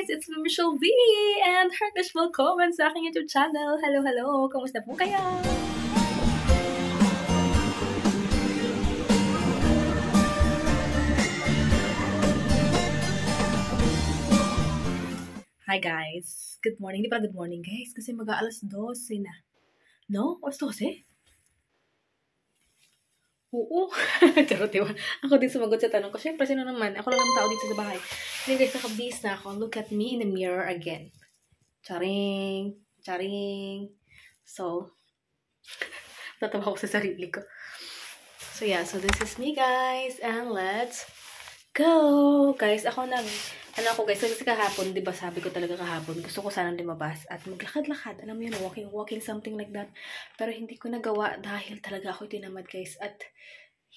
It's me, Michelle V, and heartless welcome sa aking YouTube channel. Hello! Kamusta po kayo? Hi guys! Good morning. Di pa good morning guys, kasi mag-aalas 12 na. No? Alas 12? Oo. Charot, diba? Ako din sumagot sa tanong ko. Siyempre, sino naman? Ako lang ang tao dito sa bahay. Hindi guys, nakabis na ako. Look at me in the mirror again. Charing. So, tatawa ko sa sarili ko. So yeah, so this is me guys. And let's go! Guys, ako guys, kasi kahapon, di ba sabi ko talaga kahapon, gusto ko sanang lumabas at maglakad-lakad. Alam mo yun, walking, something like that. Pero hindi ko nagawa dahil talaga ako tinamad guys. At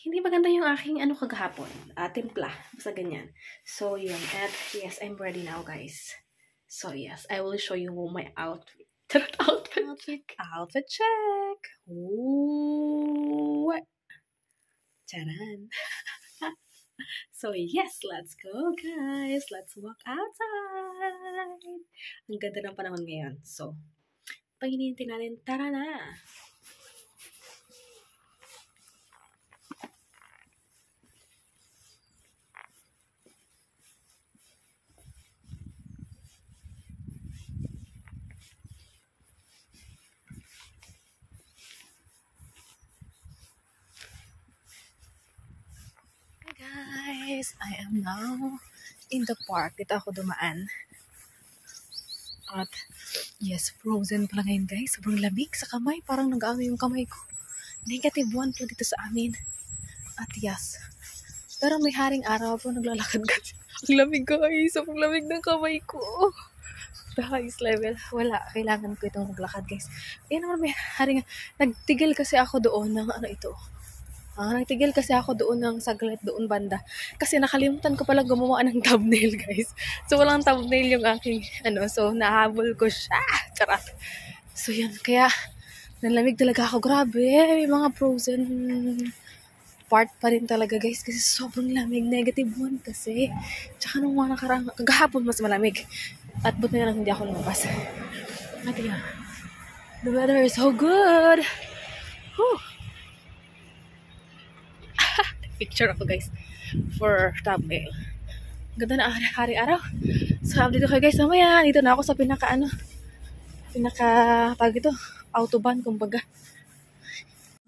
hindi maganda yung aking kagahapon. Timpla. Basta ganyan. So, yun. At yes, I'm ready now guys. So, yes, I will show you my outfit. Outfit check! Ooh! Charan! So, yes, let's go, guys. Let's walk outside. Ang ganda ng panahon ngayon. So, pag-iniintin natin, tara na! Guys, I am now in the park. Dito ako dumaan. At yes, frozen pala ngayon guys. Sobrang lamig sa kamay. Parang nag-aano yung kamay ko. -1 po dito sa amin. At yes. Pero may haring araw po naglalakad guys. Ang lamig guys. Sobrang lamig ng kamay ko. The highest level. Wala. Kailangan ko itong maglakad guys. Ayan naman may haring. Nagtigil kasi ako doon ng nagtigil kasi ako doon ng saglit doon banda. Kasi nakalimutan ko pala gumawa ng thumbnail, guys. So, walang thumbnail yung aking, so, nahabol ko siya. Charot. So, yan. Kaya, nalamig talaga ako. Grabe. May mga frozen part pa rin talaga, guys. Kasi sobrang lamig. -1 kasi. Tsaka nung mga kagahapon mas malamig. At buti na lang hindi ako lumabas. At yan. The weather is so good. Whew. Picture ako guys for thumbnail. Ganda na hari-araw. So update ko kayo guys mamaya. Dito na ako sa tawag ito, autobahn kumbaga.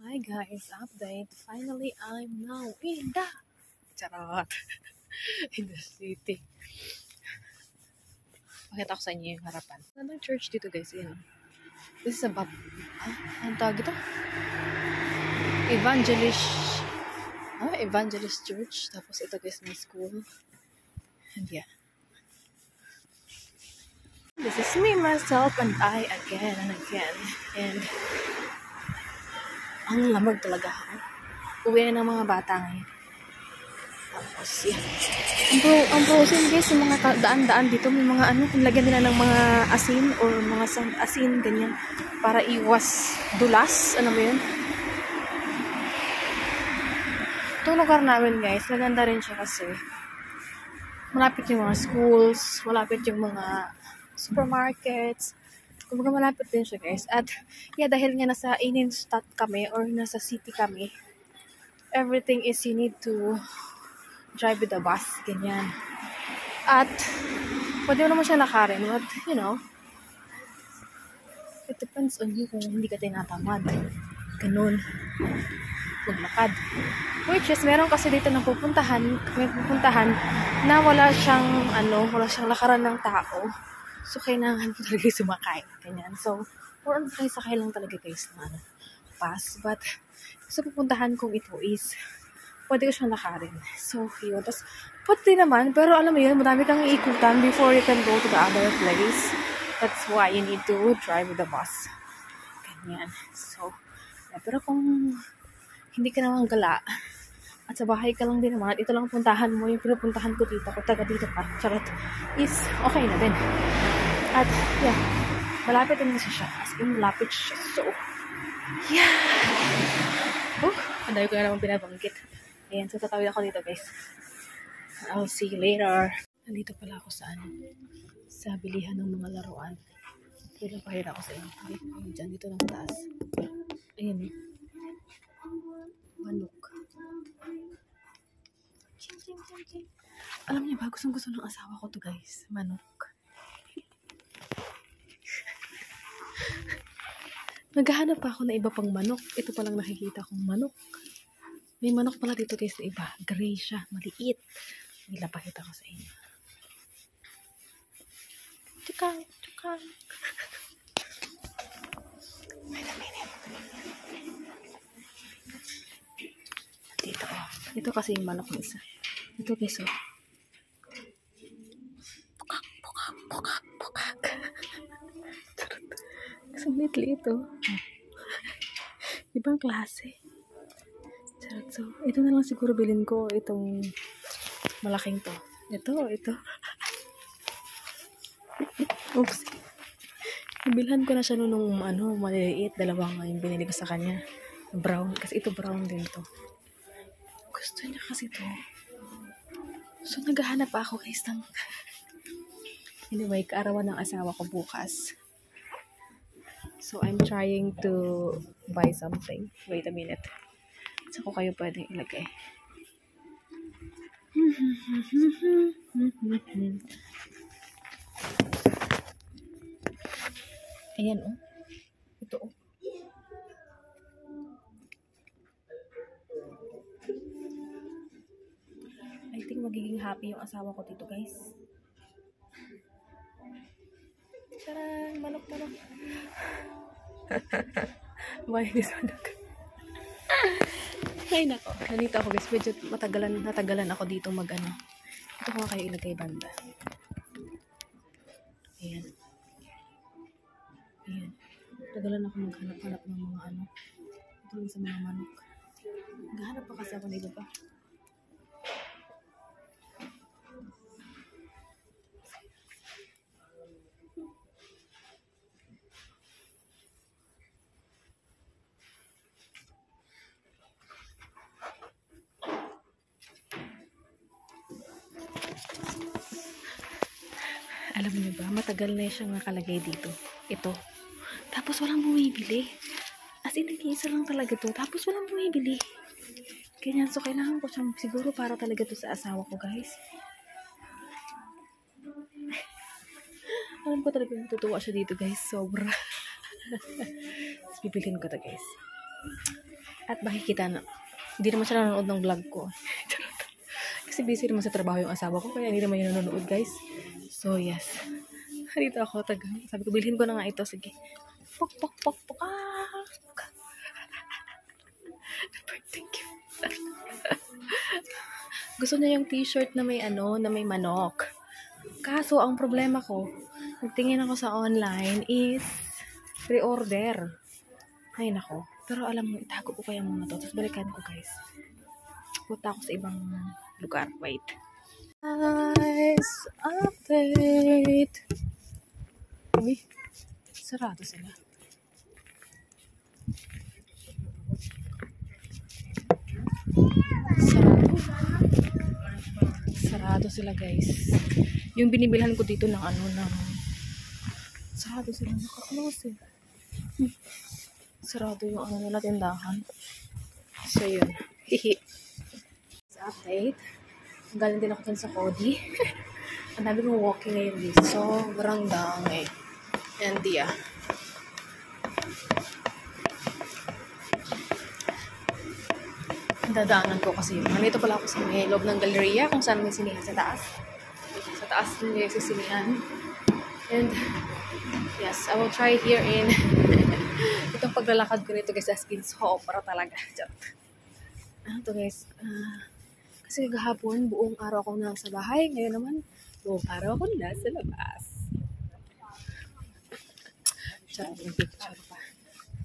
Hi guys, update. Finally, I'm now in the in the city. Pakita ko sa inyo yung harapan. Gandang church dito guys. Yan. This is about ang tawag ito? Evangelist Church. Tapos ito guys, my school. And yeah. This is me, myself, and I again and again. And ang lamag talaga ako. Uwi na ng mga bata ngayon. Tapos yeah. Ang frozen guys, yung mga daan-daan dito, may mga lagyan nila ng mga asin or mga asin, ganyan. Para iwas dulas. Ano mo yun? Itong lugar namin guys, maganda rin siya kasi malapit yung mga schools, malapit yung mga supermarkets, kumbaga malapit din siya guys. At yeah, dahil nga nasa Innenstadt kami or nasa city kami, everything is you need to drive with the bus, ganyan. At pwede mo naman siya lakarin, but you know, it depends on you kung hindi ka tinatamad. Ganun. Maglakad. Which is, meron kasi dito may pupuntahan na wala siyang lakaran ng tao. So, kailangan mo talaga sumakay. Ganyan. So, or sakay lang talaga guys na pass. But, sa pupuntahan kong ito is, pwede ko siyang lakarin. So, yun. Tapos, pwede naman, pero alam mo yun, madami kang iikutan before you can go to the other place. That's why you need to drive with the bus. Ganyan. So, yeah, pero kung hindi ka naman gala at sa bahay ka lang din naman at ito lang puntahan mo, yung pinupuntahan ko dito, kung taga dito pa, charot, is okay na din. At yeah, malapit din siya. As in, malapit siya. So, yeah. Ang dami ko na naman binabanggit. Ayan, so tatawid ako dito guys. I'll see you later. Nandito pala ako sa ano, sa bilihan ng mga laruan. Wait lang, pakita ko sa inyo. Okay, ayun dyan, dito lang taas. Ayan eh. Manok. Ching, ching, ching, ching. Alam niyo ba, gustong gusto ng asawa ko to guys. Manok. Naghahanap pa ako na iba pang manok. Ito palang nakikita kong manok. May manok pala dito guys na iba. Gray siya. Maliit. Nilapakita ko sa inyo. Chukang. Chukang. Wait a minute. Dito oh. Ito kasi yung manok ng isa. Ito guys oh. Pukak. Pukak. Pukak. Pukak. Sumit ito. Ibang klase. Charot. So, ito na lang siguro bilhin ko. Itong malaking to. Ito. Oops. Bilhan ko na siya nung maliliit. Dalawang yung binili ko sa kanya. Brown. Kasi ito brown din to. Gusto niya kasi to. So, naghahanap ako guys ng anyway, kaarawan ng asawa ko bukas. So, I'm trying to buy something. Wait a minute. Saan ko kayo pwedeng ilagay? Ayan, oh. Ito, oh. I think magiging happy yung asawa ko dito, guys. Tarang! Manok. Why this manok? Ay, nako. Nandito ako, guys. Medyo natagalan ako dito mag-ano. Ito ko kayo ilagay banda. Ayan. Tagalan ako maghanap-hanap ng mga ano. Ito lang sa mga manok. Naghahanap pa kasi ako na iba pa. Alam niyo ba, matagal na siyang nakalagay dito. Ito. Tapos walang bumibili. As in, nag-iisa lang talaga to. Tapos walang bumibili. Ganyan. So, kailangan ko siyang siguro para talaga to sa asawa ko, guys. Alam ko talaga natutuwa siya dito, guys. Sobra. Tapos, bibilhin ko to, guys. At makikita na, hindi naman siya nanonood ng vlog ko. Kasi busy naman sa trabaho yung asawa ko, kaya hindi naman yun nanonood, guys. So, yes. Dito ako, sabi ko, bilhin ko na nga ito. Sige. Pok. Thank you. Gusto niya yung t-shirt na may na may manok. Kaso, ang problema ko, nagtingin ako sa online is pre-order. Ay, nako. Pero alam mo, itago ko kaya muna to. Tapos balikan ko, guys. Punta ako sa ibang lugar. Wait. Guys, update. Uy, sarado sila. Sarado sila, guys. Yung binibilhan ko dito ng sarado sila, naka-close eh. Sarado yung nila tindahan. So yun. Hihi. Sa update. Galing din ako dyan sa Cody. Ang dami kong walking ngayon dito. Sobrang dami. And yeah. Dadaanan ko kasi nandito pala ako sa may loob ng galleria kung saan may sinihan sa taas. Sa taas may sinihan. And yes, I will try here in itong paglalakad ko nito guys as in sobra talaga. Ano to guys? Kasi kahapon, buong araw ako nasa bahay. Ngayon naman, buong araw ako nasa labas. Charot yung picture pa.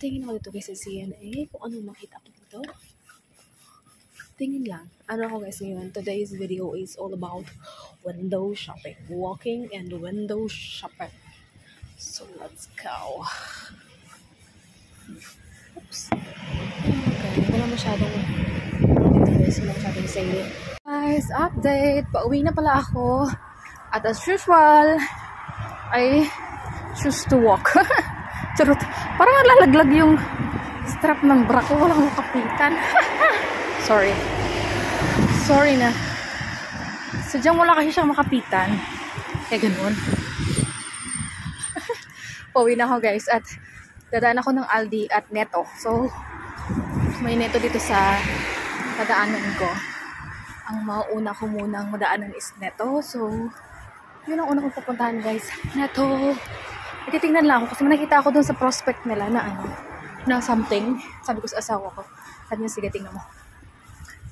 Tingin ako dito guys sa CNA kung ano makita ko dito. Tingin lang. Ano ako guys ngayon? Today's video is all about window shopping. Walking and window shopping. So, let's go. Oops. Okay. Wala masyadong guys, masyadong sale. Guys, update. Pauwi na pala ako. At as usual, I choose to walk. Charot. Parang lalaglag yung strap ng bra ko. Walang makapitan. Sorry. Sorry na. Sadyang wala kasi siyang makapitan. Kaya ganun. Pauwi na ako guys. At dadaan ako ng Aldi at Netto. So, may Netto dito sa dadaanan ko. Ang mauna ko munang madaanan is Netto. So, yun ang una kong pupuntahan guys. Netto. Titingnan lang ako kasi nakita ako dun sa prospect nila na ano, na something. Sabi ko sa asawa ko. Sabi niya, sige, tingnan mo.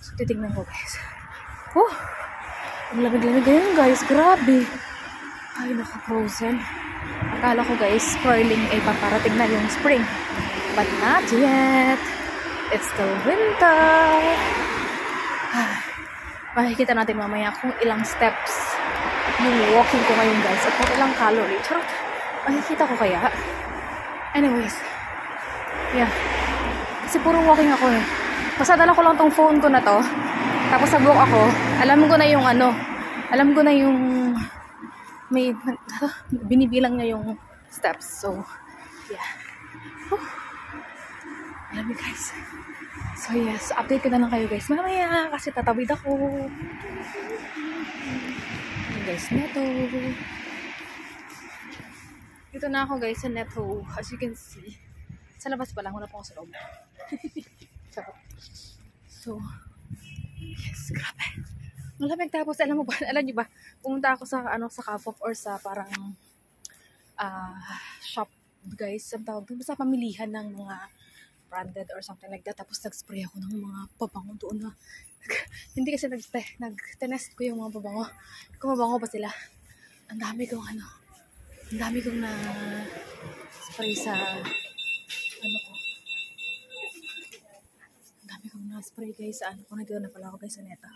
So, titingnan ko guys. Oh! Ang lamig-lamig ngayon guys. Grabe. Ay, naka-frozen. Akala ko guys, swirling ay paparating na yung spring. But not yet. It's still winter. Makikita natin mamaya kung ilang steps yung walking ko ngayon guys. At kung ilang calorie. Charot. Makikita ko kaya. Anyways. Yeah. Kasi puro walking ako eh. Basta dala ko lang tong phone ko na to. Tapos sa walk ako, alam ko na yung ano. Alam ko na yung may binibilang niya yung steps. So, yeah. Alam mo guys. So, yes. Update ko na lang kayo guys. Mamaya kasi tatawid ako. Guys, Netto. Dito na ako guys sa Netto. As you can see. Sa labas pa lang. Wala pa ako sa loob. So, yes. Grabe. Malamig tapos. Alam niyo ba? Pumunta ako sa ano sa Kapop or sa parang shop guys. Ang tawag doon. Basta pamilihan ng mga branded or something like that. Tapos nag-spray ako ng mga pabango doon na hindi kasi nag-test ko yung mga pabango. Kung mabango pa sila. Ang dami kong na spray sa ano ko. Ang dami kong na spray guys sa ano ko. Nandito na pala ako guys sa Neta.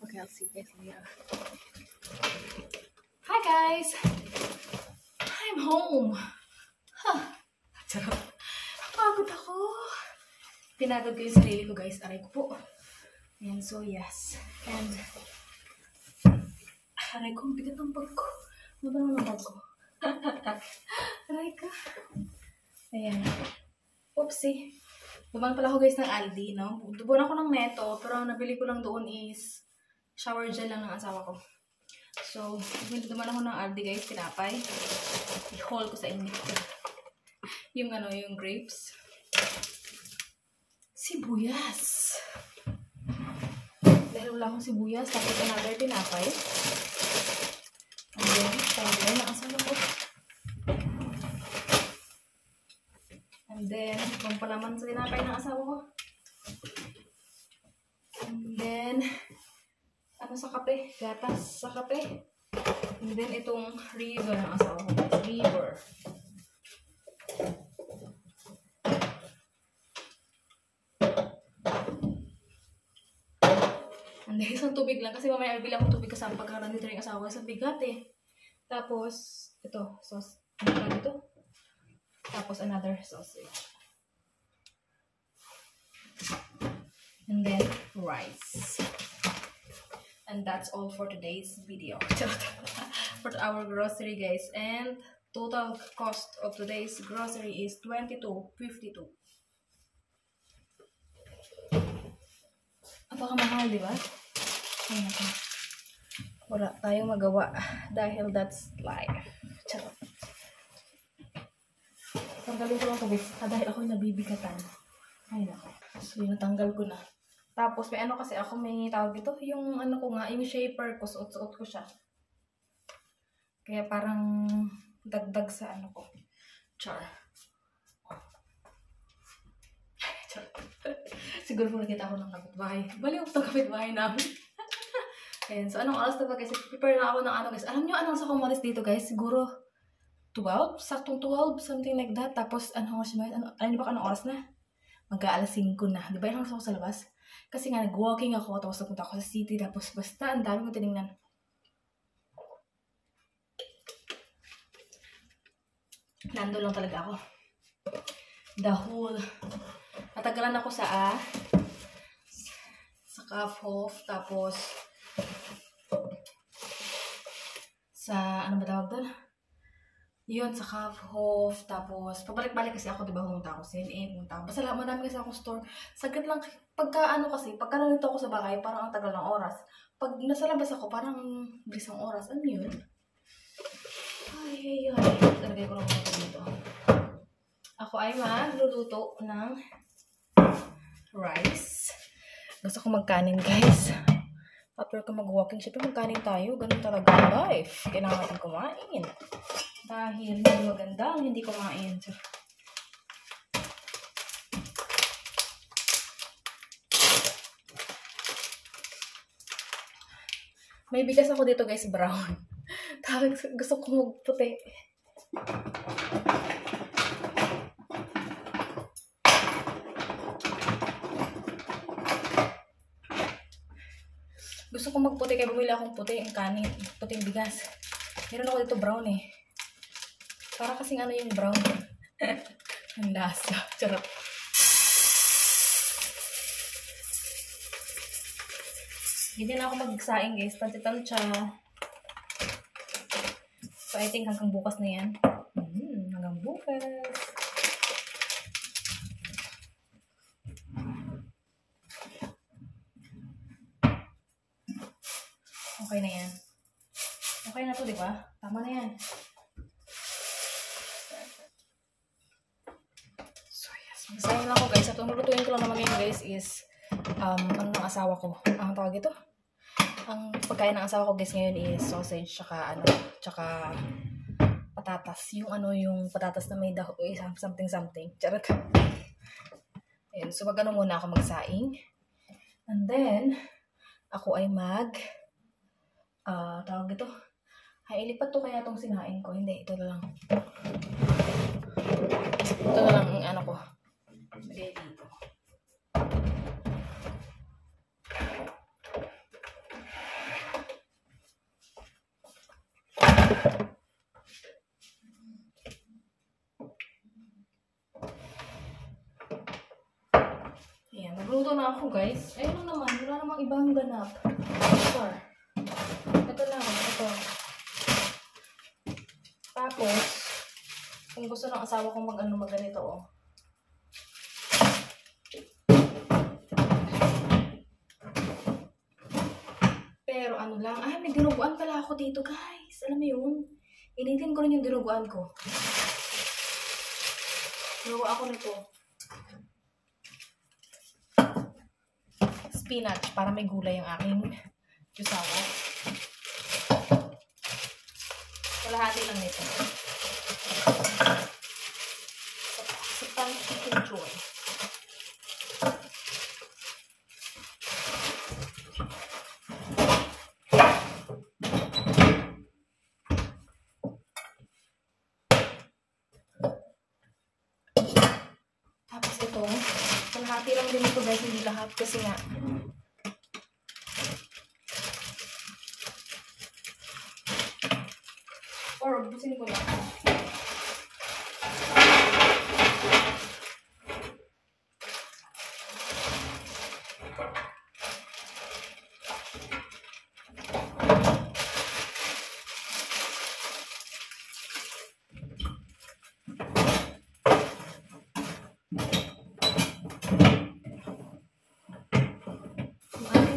Okay, I'll see you guys later. Hi guys! I'm home. Huh. Charot. Pagod ako. Pinagod ko yung sarili ko guys. Aray ko po. And so yes. And aray ko, bigat ang bag ko. Ano ba naman ang bag ko? Aray ka. Ayan. Oopsie. Duman pala ako guys ng Aldi, no? Dubuan ako ng Netto, pero ang nabili ko lang doon is shower gel lang ng asawa ko. So, duman ako ng Aldi guys, tinapay. I-haul ko sa inyo. Yung ano, yung grapes. Sibuyas. Dahil wala akong sibuyas, tapos another tinapay. And then, shower ng asawa ko. And then, pampalaman sa tinapay ng asawa ko. And then, ano sa kape? Gatas sa kape. And then, itong river ng asawa ko. River. And then, isang tubig lang. Kasi mamaya bibili akong tubig kasama pagkaroon dito rin asawa ko sa bigat eh. Tapos, ito, sauce. Ano ka dito? Tapos, another sausage. And then, rice. And that's all for today's video. For our grocery, guys. And total cost of today's grocery is $22.52. Napakamahal, di ba? Ay, naku. Wala tayong magawa. Dahil that's life. Charot. Tanggalin ko lang ito, guys. Dahil ako'y nabibigatan. Ay, naku. So, natanggal ko na. Tapos, may ano kasi ako, may tawag ito. Yung ano ko nga, yung shaper ko, suot-suot ko siya. Kaya parang dagdag sa ano ko. Char. Char. Siguro po nakita ako ng kapitbahay. Baliw ko itong kapitbahay namin. Ayan, so anong oras na ba guys? Prepare na ako ng ano guys. Alam nyo anong sa kumalis dito guys? Siguro 12? Saktong 12? Something like that. Tapos anong oras ba? Alam nyo ba anong oras na? Mag-aalas 5 na. Di ba yung oras ako sa labas? Kasi nga nag-walking ako. Tapos napunta ako sa city. Tapos basta ang dami kong tinignan. Nando lang talaga ako. The whole matagalan ako sa Kaphof, tapos sa, ano ba tawag doon? Yun, sa Kaufhof. Tapos, pabalik-balik kasi ako, di ba, pumunta ako sa CNA, pumunta ako. Basta madami kasi akong store. Saglit lang, pagka nandito ako sa bahay, parang ang tagal ng oras. Pag nasa labas ako, parang bilis ang oras. Ano yun? Ay. Talagay ko lang ito dito. Ako ay magluluto ng rice. Gusto ko magkanin, guys. After ko mag-walking, syempre magkanin tayo. Ganun talaga ang life. Kailangan natin kumain. Dahil hindi maganda ang hindi kumain. May bigas ako dito, guys, brown. Tapos gusto ko magputi. Gusto ko magputi kaya bumili akong puti ang kanin. Puting bigas. Meron ako dito brown eh. Para kasing ano yung brown. Ang lasa. Charot. Hindi na ako magsaing, guys. Tanti-tansya. So, I think hanggang bukas na yan. Hanggang bukas. Okay na yan. Okay na to, di ba? Tama na yan. So, yes. Masayin lang ako, guys. At umulutuin ko lang naman ngayon, guys, is ano ng asawa ko. Ang tawag ito? Ang pagkain ng asawa ko, guys, ngayon is sausage, tsaka patatas. Yung patatas na may something. Charot. Ayun. So, magano muna ako magsaing. And then, ako ay tawag ito. Ay, ilipat to kaya itong sinain ko. Hindi, ito na lang. Ito na lang ang ano ko. Lagay dito. Ayan, nagluto na ako, guys. Ayun naman, wala namang ibang ganap. Ito lang, ito. Tapos, kung gusto ng asawa kong mag-ganito, oh. Pero ano lang, may dinuguan pala ako dito, guys. Alam mo yun? Initin ko rin yung dinuguan ko. Dinuguan ako nito. Spinach, para may gulay ang aking jusawa. Kalahati lang nito. Sa pan-chicken joy. Tapos ito, kalahati lang din ito, guys, hindi lahat kasi nga or busin ko lang.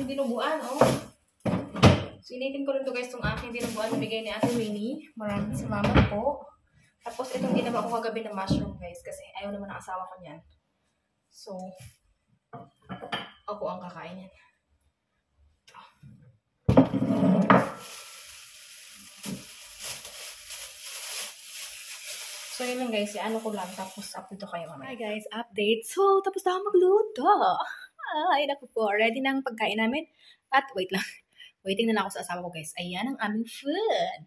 Dinuguan, oh. So, initin ko rin to, guys, itong aking dinuguan na bigay ni Ate Winnie. Maraming salamat po. Tapos, itong ginawa ko kagabi na mushroom, guys, kasi ayaw naman ang asawa ko niyan. So, ako ang kakain yan. So, yun lang, guys. Ano ko lang. Tapos, update ko kayo mamaya. Hi, guys. Update. So, tapos na ako magluto. Ay, naku po. Ready na ang pagkain namin. At, wait lang. Waiting na lang ako sa asawa ko, guys. Ayan ang aming food.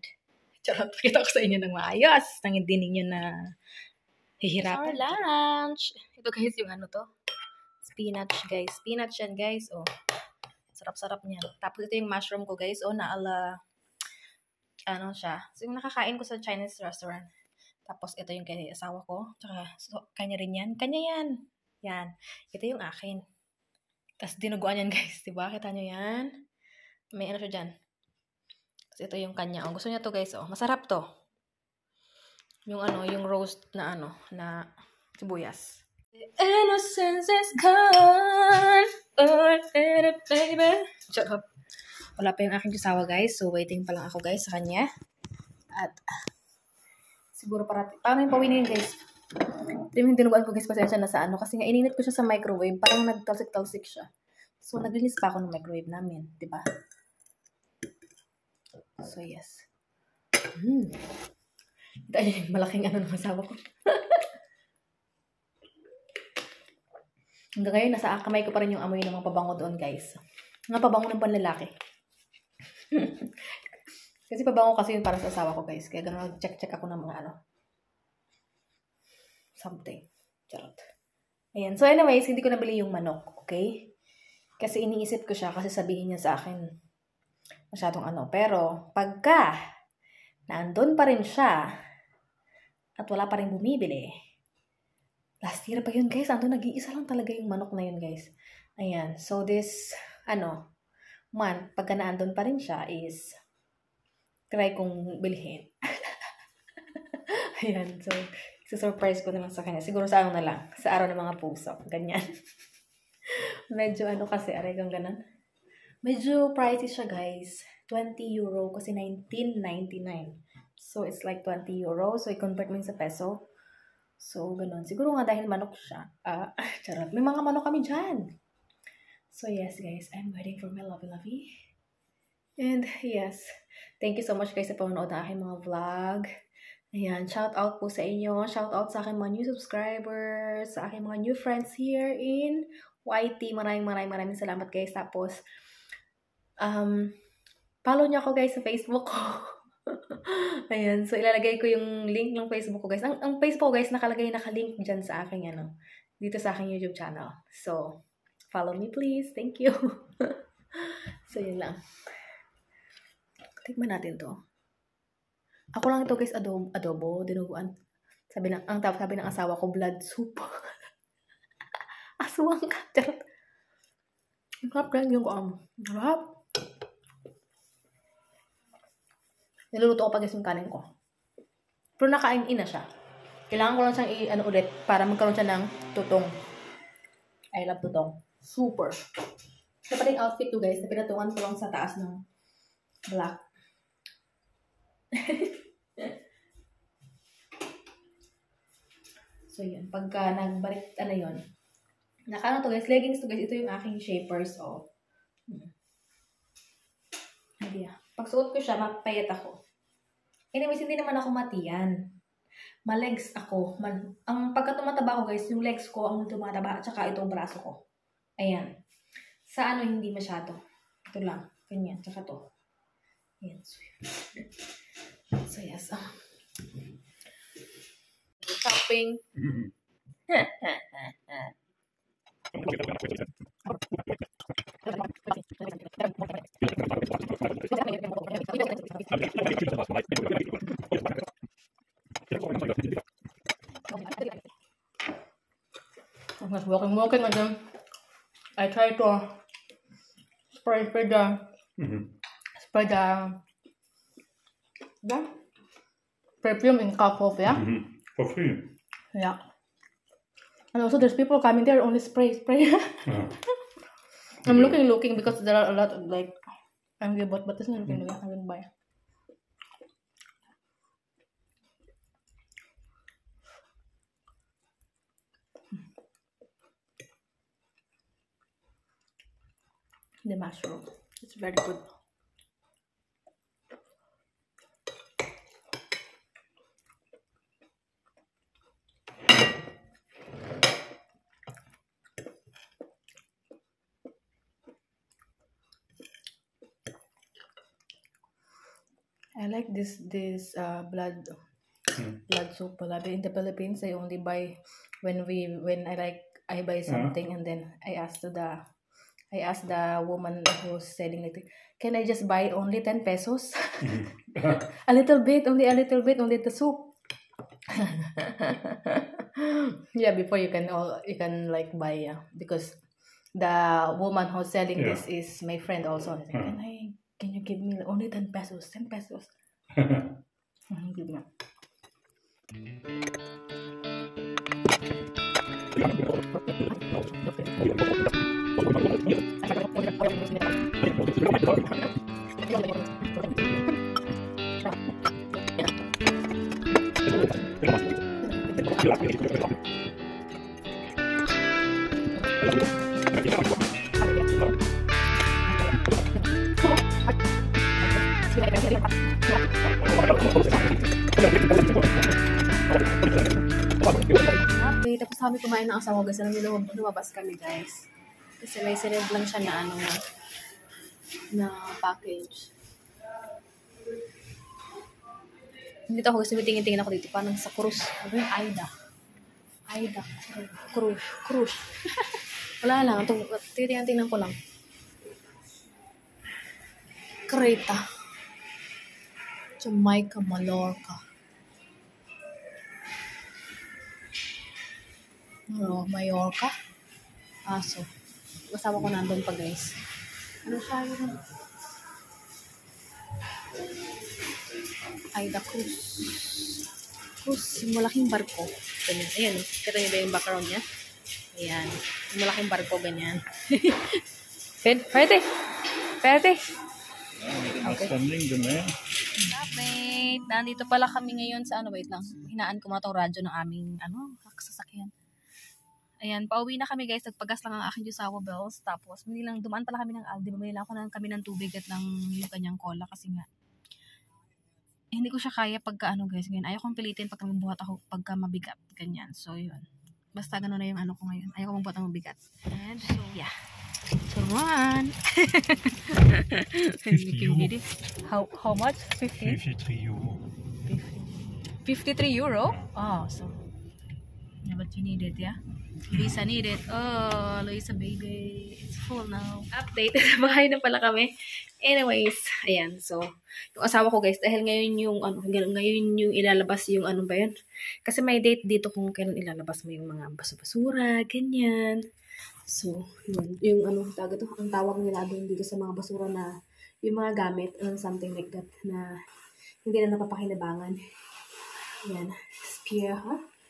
Charot, pakita ko sa inyo ng maayos. Nang hindi ninyo na hihirapan. Our lunch. Ito, guys, yung ano to. Spinach, guys. Spinach yan, guys. Oh. Sarap-sarap niyan. Tapos, ito yung mushroom ko, guys. Oh, ano siya. So, yung nakakain ko sa Chinese restaurant. Tapos, ito yung kay asawa ko. Tsaka, kanya rin yan. Kanya yan. Yan. Ito yung akin. Tapos, dinuguan yan, guys. Diba? Kita nyo yan? May ano siya dyan. Kasi, So, ito yung kanya. Oh, gusto niya to guys. Oh, masarap to. Yung yung roast na na sibuyas. The innocence is gone. Oh, baby. Charot. Wala pa yung aking kasawa guys. So, waiting pa lang ako guys sa kanya. At, siguro paano yung pawin yun guys? Ito yung dinuguan ko guys, pasensya na sa kasi nga ininit ko siya sa microwave, parang nagtalsik-talsik siya. So, naglinis pa ako ng microwave namin, di ba? So, yes. Ito yung malaking ng asawa ko. Hanggang ngayon, nasa kamay ko pa rin yung amoy ng mga pabango doon, guys. Mga pabango ng panlalaki. Kasi pabango kasi yun para sa asawa ko, guys. Kaya gano'n, check ako ng mga something. Charot. Ayan. So, anyways, hindi ko nabili yung manok, okay? Kasi iniisip ko siya kasi sabihin niya sa akin masyadong Pero, pagka naandun pa rin siya at wala pa rin bumibili, last year pa yun, guys. Andun, nag-iisa lang talaga yung manok na yun, guys. Ayan. So, this, month, pagka naandun pa rin siya is try kong bilhin. Ayan. So, surprise ko na lang sa kanya. Siguro sa na lang. Sa araw ng mga puso. Ganyan. Medyo kasi, aray kang ganun. Medyo pricey siya, guys. 20 euro kasi 19.99. So, it's like 20 euro. So, i-convert mo sa peso. So, ganun. Siguro nga dahil manok siya. Charot. May mga manok kami dyan. So, yes, guys. I'm waiting for my lovey. And, yes. Thank you so much, guys, sa panonood ng aking mga vlog. Ayan. Shout out po sa inyo. Shout out sa aking mga new subscribers. Sa aking mga new friends here in YT. Maraming salamat, guys. Tapos, follow niyo ako, guys, sa Facebook ko. Ayan. So, ilalagay ko yung link ng Facebook ko, guys. Ang Facebook ko, guys, nakalink dyan sa aking, dito sa aking YouTube channel. So, follow me, please. Thank you. So, yun lang. Tikman natin to. Ako lang ito, guys, adobo, dinuguan. Sabi ng asawa ko, blood soup. Aswang ka. Charot. Ang harap lang yung harap. Niluluto ko pa guys yung kanin ko. Pero nakain na siya. Kailangan ko lang siyang ulit para magkaroon siya ng tutong. I love tutong. Super. Ito pa rin outfit to guys na pinatungan ko lang sa taas ng black. So yun. Pagka nagbalik, yun. To guys. Leggings to guys. Ito yung aking shapers. Hindi Pag suot ko siya, mapayat ako. Anyways, hindi naman ako matiyan. Malegs ako. Ang pagka tumataba ko guys, yung legs ko ang tumataba at saka itong braso ko. Ayan. Sa hindi masyado. Ito lang. Ganyan. Tsaka to. Ayan. So yes. Shopping. I was walking and then I tried to spray the perfume in cup yeah. For free. Yeah. And also there's people coming there only spray. I'm looking because there are a lot of I'm good but this is not looking I will buy. The mushroom. It's very good. I like this blood soup. In the Philippines, I only buy when I buy something and then I asked the woman who's selling it, can I just buy only 10 pesos? A little bit, only the soup. Yeah, before you can buy because the woman who's selling this is my friend also. Can Can you give me only 10 pesos? 10 pesos. Give me. Okay, tapos kami kumain ng asawa guys. Alam niyo, lumabas kami guys. Kasi may sinend lang siya na ano na package. Dito ako kasi tingin-tingin ako dito. Parang sa cruise. Ano yung Aida? Aida. Cruise. Wala lang. Tingnan ko lang. Creta. Jamaica, Mallorca. Mallorca. So. Kasama ko nandun pa guys. Ano siya yun? Aida Cruise. Cruise, yung malaking barko. Ganyan. Ayan, kita niyo ba yung background niya? Ayan. Yung malaking barko, ganyan. Pwede. Okay. Wait, nandito pala kami ngayon sa wait lang. Hinaan ko mga itong radyo ng aming, sasakyan. Ayan, pauwi na kami guys. Nagpagas lang ang aking Jusawa bells. Tapos, dumaan pala kami ng Aldi. Bumili lang kami ng tubig at yung kanyang cola kasi nga. Hindi ko siya kaya pagka guys. Ngayon, ayaw kong pilitin pagka magbuhat ako pagka mabigat. Ganyan. So, yun. Basta gano'n na yung ko ngayon. Ayaw kong magbuhat ng mabigat. And, so, yeah. Come on! 50 euro. How much? 50? 53 euro. 53 euro? Oh, so. Yeah, but you need it, yeah? Luisa need it. Oh, Luisa baby. It's full now. Update. Bahay na pala kami. Anyways, ayan. So, yung asawa ko guys, dahil ngayon yung ilalabas yung ba yun? Kasi may date dito kung kailan ilalabas mo yung mga basura, ganyan. So, yun. Yung ang tawag nila doon dito sa mga basura na yung mga gamit, something like that, na hindi na napapakinabangan. Ayan.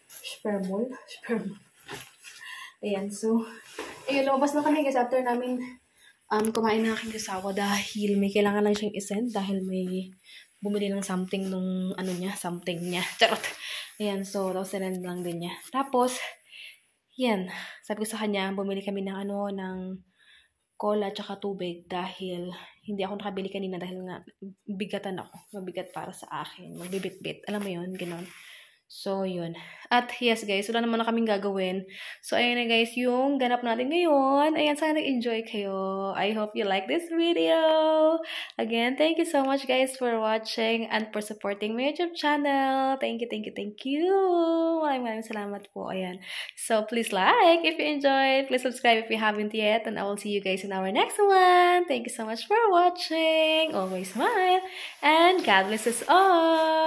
Spermol. Ayan, so, ayun, lumabas na kami guys after namin kumain ng aking asawa dahil may kailangan lang siyang isend dahil may bumili ng something nung something niya. Charot. Ayan, so, tapos sinend lang din niya. Tapos, yan, sabi ko sa kanya, bumili kami ng ng cola tsaka tubig dahil hindi ako nakabili kanina dahil nga bigatan ako. Mabigat para sa akin. Magbibit-bit. Alam mo yun, gano'n. So, yun. At yes guys, wala naman na kaming gagawin. So, ayun na guys, yung ganap natin ngayon. Ayan, sana nag-enjoy kayo. I hope you like this video. Again, thank you so much guys for watching and for supporting my YouTube channel. Thank you. Maraming salamat po. Ayan. So, please like if you enjoyed. Please subscribe if you haven't yet. And I will see you guys in our next one. Thank you so much for watching. Always smile. And God bless us all.